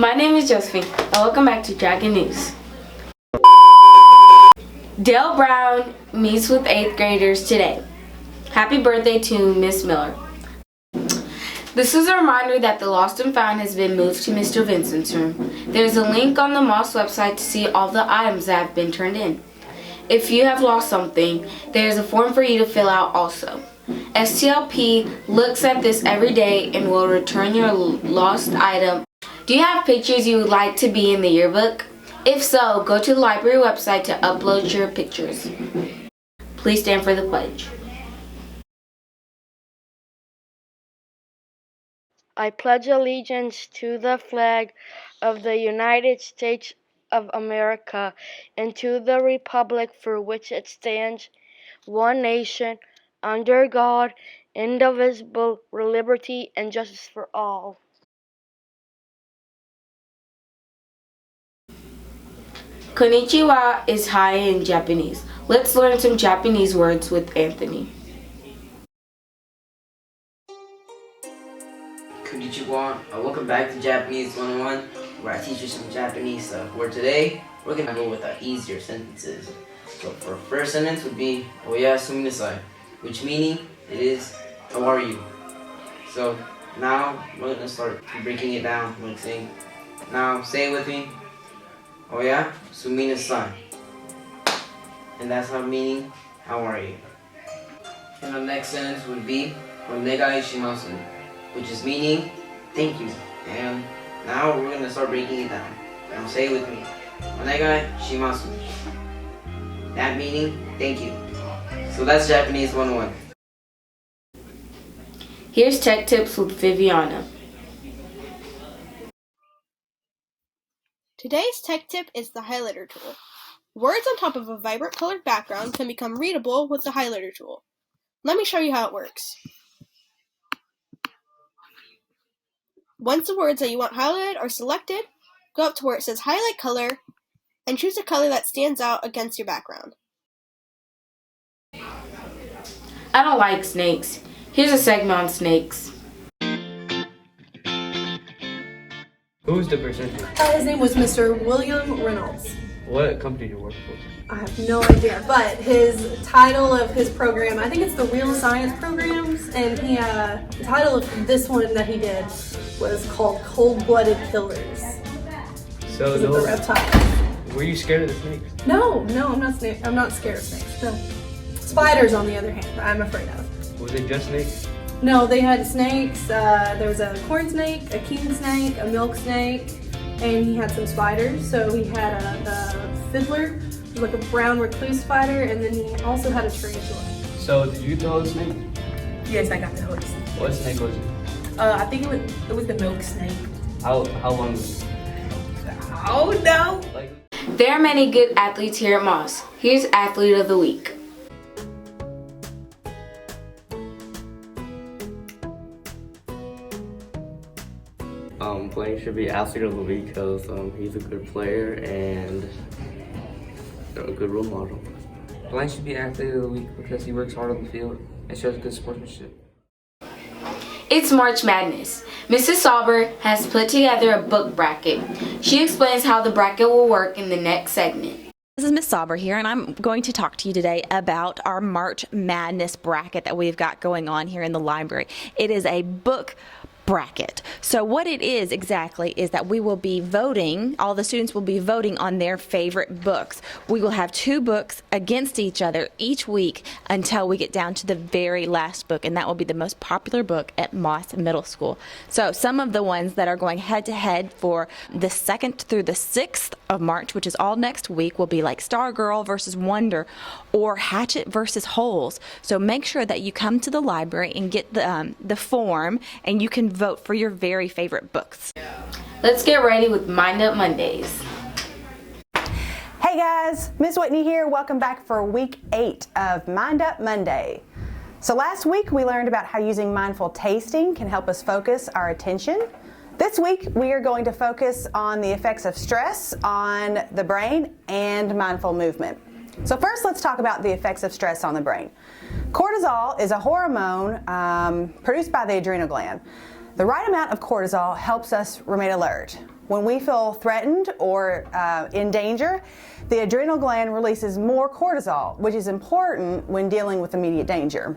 My name is Josephine, and welcome back to Dragon News. Dale Brown meets with 8th graders today. Happy birthday to Miss Miller. This is a reminder that the Lost and Found has been moved to Mr. Vincent's room. There's a link on the Moss website to see all the items that have been turned in. If you have lost something, there's a form for you to fill out also. STLP looks at this every day and will return your lost item. Do you have pictures you would like to be in the yearbook? If so, go to the library website to upload your pictures. Please stand for the pledge. I pledge allegiance to the flag of the United States of America and to the republic for which it stands, one nation, under God, indivisible, with liberty and justice for all. Konnichiwa is hi in Japanese. Let's learn some Japanese words with Anthony. Konnichiwa. Welcome back to Japanese 101, where I teach you some Japanese stuff. Where today, we're going to go with our easier sentences. So for our first sentence would be Oyasumi nasai, which meaning it is, how are you? So now we're going to start breaking it down. I'm going to sing. Now say it with me. Oyasumi nasai. And that's how meaning, how are you? And the next sentence would be Onegai shimasu, which is meaning thank you. And now we're going to start breaking it down. Now say it with me. Onegai shimasu. That meaning thank you. So that's Japanese 101. Here's Tech Tips with Viviana. Today's tech tip is the highlighter tool. Words on top of a vibrant colored background can become readable with the highlighter tool. Let me show you how it works. Once the words that you want highlighted are selected, go up to where it says highlight color and choose a color that stands out against your background. I don't like snakes. Here's a segment on snakes. Who's the person? His name was Mr. William Reynolds. What company do you work for? I have no idea, but his title of his program, I think it's the Real Science Programs, and the title of this one that he did was called Cold-Blooded Killers. So Is it the reptiles? Were you scared of the snakes? No, I'm not scared of snakes. No. Spiders, on the other hand, I'm afraid of. Was it just snakes? No, they had snakes. There was a corn snake, a king snake, a milk snake, and he had some spiders. So he had a fiddler, like a brown recluse spider, and then he also had a tarantula. So did you throw the snake? Yes, I got the host. What snake was it? I think it was the milk snake. How long was it? Oh no! There are many good athletes here at Moss. Here's Athlete of the Week. Blaine should be athlete of the week because he's a good player and a good role model. Blaine should be athlete of the week because he works hard on the field and shows good sportsmanship. It's March Madness. Mrs. Sauber has put together a book bracket. She explains how the bracket will work in the next segment. This is Miss Sauber here, and I'm going to talk to you today about our March Madness bracket that we've got going on here in the library. It is a book bracket. So what it is exactly is that we will be voting, all the students will be voting on their favorite books. We will have 2 books against each other each week until we get down to the very last book, and that will be the most popular book at Moss Middle School. So some of the ones that are going head to head for the 2nd through the 6th of March, which is all next week, will be like Stargirl versus Wonder or Hatchet versus Holes. So make sure that you come to the library and get the form, and you can vote for your very favorite books. Let's get ready with Mind Up Mondays. Hey guys, Ms. Whitney here. Welcome back for week 8 of Mind Up Monday. So last week we learned about how using mindful tasting can help us focus our attention. This week we are going to focus on the effects of stress on the brain and mindful movement. So first let's talk about the effects of stress on the brain. Cortisol is a hormone produced by the adrenal gland. The right amount of cortisol helps us remain alert, when we feel threatened or in danger, the adrenal gland releases more cortisol, which is important when dealing with immediate danger.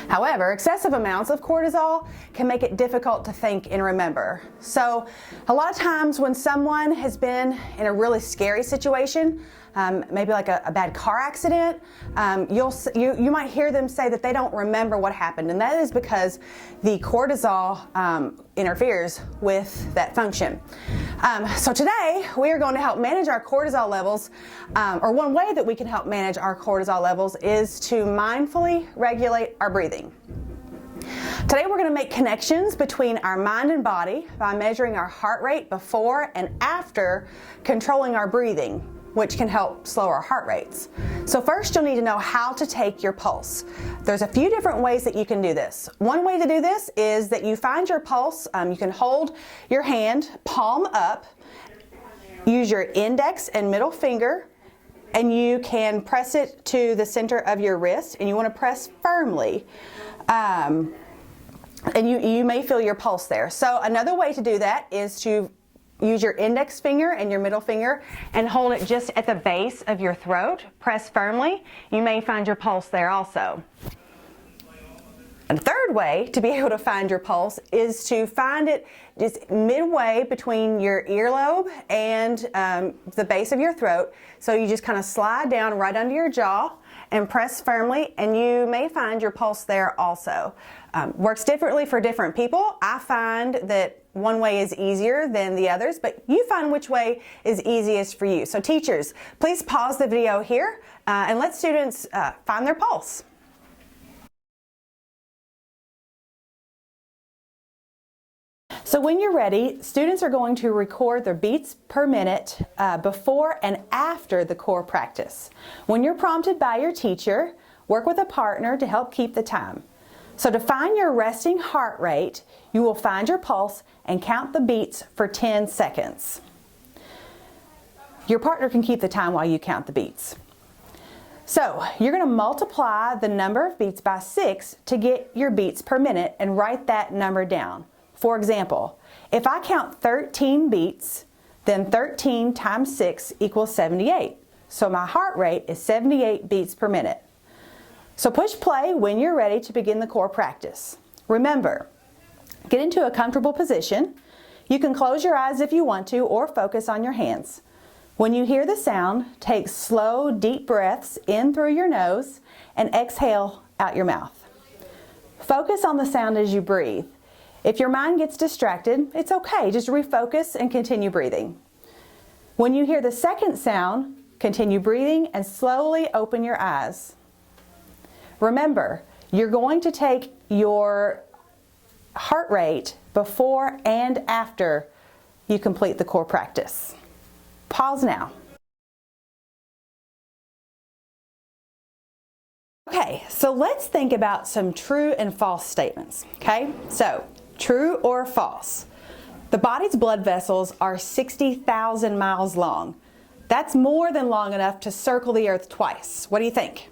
However, excessive amounts of cortisol can make it difficult to think and remember. So a lot of times when someone has been in a really scary situation, maybe like a bad car accident, you might hear them say that they don't remember what happened, and that is because the cortisol interferes with that function. So today we are going to help manage our cortisol levels, or one way that we can help manage our cortisol levels is to mindfully regulate our breathing. Today we're going to make connections between our mind and body by measuring our heart rate before and after controlling our breathing, which can help slow our heart rates. So first you'll need to know how to take your pulse. There's a few different ways that you can do this. One way to do this is that you find your pulse, you can hold your hand palm up, use your index and middle finger, and you can press it to the center of your wrist, and you want to press firmly. And you may feel your pulse there. So another way to do that is to use your index finger and your middle finger and hold it just at the base of your throat. Press firmly. You may find your pulse there also. And the third way to be able to find your pulse is to find it just midway between your earlobe and the base of your throat. So you just kind of slide down right under your jaw and press firmly, and you may find your pulse there also. Works differently for different people. I find that one way is easier than the others, but you find which way is easiest for you. So teachers, please pause the video here and let students find their pulse. So when you're ready, students are going to record their beats per minute before and after the core practice. When you're prompted by your teacher, work with a partner to help keep the time. So to find your resting heart rate, you will find your pulse and count the beats for 10 seconds. Your partner can keep the time while you count the beats. So you're going to multiply the number of beats by 6 to get your beats per minute and write that number down. For example, if I count 13 beats, then 13 times 6 equals 78. So my heart rate is 78 beats per minute. So push play when you're ready to begin the core practice. Remember, get into a comfortable position. You can close your eyes if you want to or focus on your hands. When you hear the sound, take slow, deep breaths in through your nose and exhale out your mouth. Focus on the sound as you breathe. If your mind gets distracted, it's okay. Just refocus and continue breathing. When you hear the second sound, continue breathing and slowly open your eyes. Remember, you're going to take your heart rate before and after you complete the core practice. Pause now. Okay, so let's think about some true and false statements, okay? So, true or false? The body's blood vessels are 60,000 miles long. That's more than long enough to circle the earth twice. What do you think?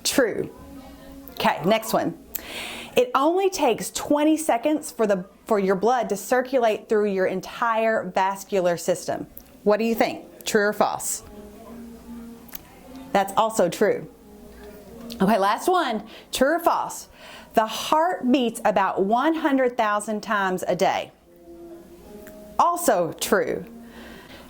True. Okay, next one. It only takes 20 seconds for your blood to circulate through your entire vascular system. What do you think? True or false? That's also true. Okay, last one. True or false? The heart beats about 100,000 times a day. Also true.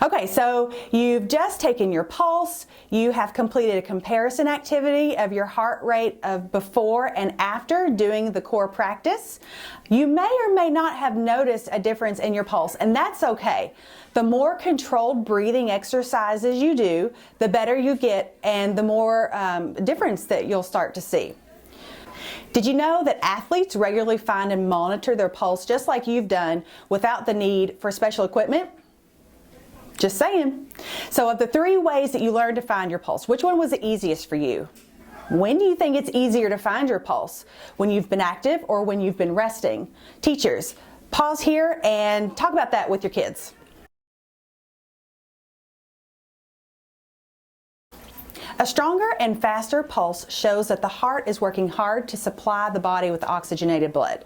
Okay, so you've just taken your pulse, you have completed a comparison activity of your heart rate of before and after doing the core practice. You may or may not have noticed a difference in your pulse, and that's okay. The more controlled breathing exercises you do, the better you get and the more difference that you'll start to see. Did you know that athletes regularly find and monitor their pulse just like you've done without the need for special equipment? Just saying. So of the 3 ways that you learned to find your pulse, which one was the easiest for you? When do you think it's easier to find your pulse? When you've been active or when you've been resting? Teachers, pause here and talk about that with your kids. A stronger and faster pulse shows that the heart is working hard to supply the body with oxygenated blood.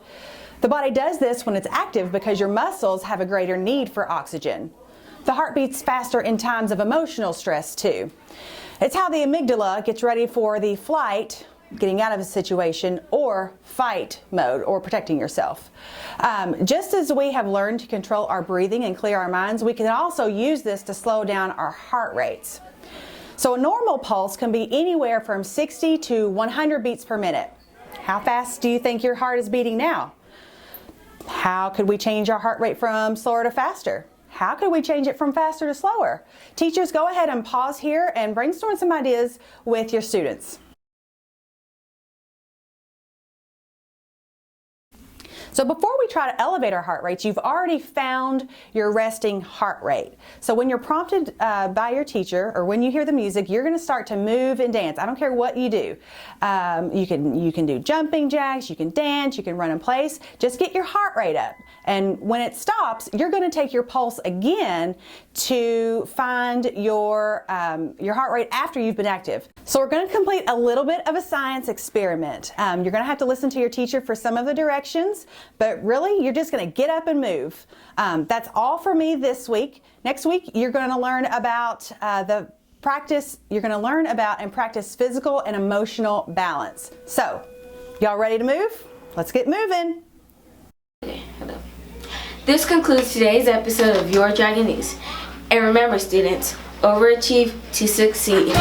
The body does this when it's active because your muscles have a greater need for oxygen. The heart beats faster in times of emotional stress too. It's how the amygdala gets ready for the flight, getting out of a situation, or fight mode, or protecting yourself. Just as we have learned to control our breathing and clear our minds, we can also use this to slow down our heart rates. So a normal pulse can be anywhere from 60 to 100 beats per minute. How fast do you think your heart is beating now? How could we change our heart rate from slower to faster? How could we change it from faster to slower? Teachers, go ahead and pause here and brainstorm some ideas with your students. So before we try to elevate our heart rates, you've already found your resting heart rate. So when you're prompted by your teacher, or when you hear the music, you're going to start to move and dance. I don't care what you do. You can do jumping jacks, you can dance, you can run in place. Just get your heart rate up. And when it stops, you're going to take your pulse again to find your heart rate after you've been active. So we're going to complete a little bit of a science experiment. You're going to have to listen to your teacher for some of the directions, but really you're just going to get up and move. That's all for me this week. Next week you're going to learn about you're going to learn about and practice physical and emotional balance. So, y'all ready to move? Let's get moving. Okay, hello. This concludes today's episode of Your Dragonese. And remember, students, overachieve to succeed.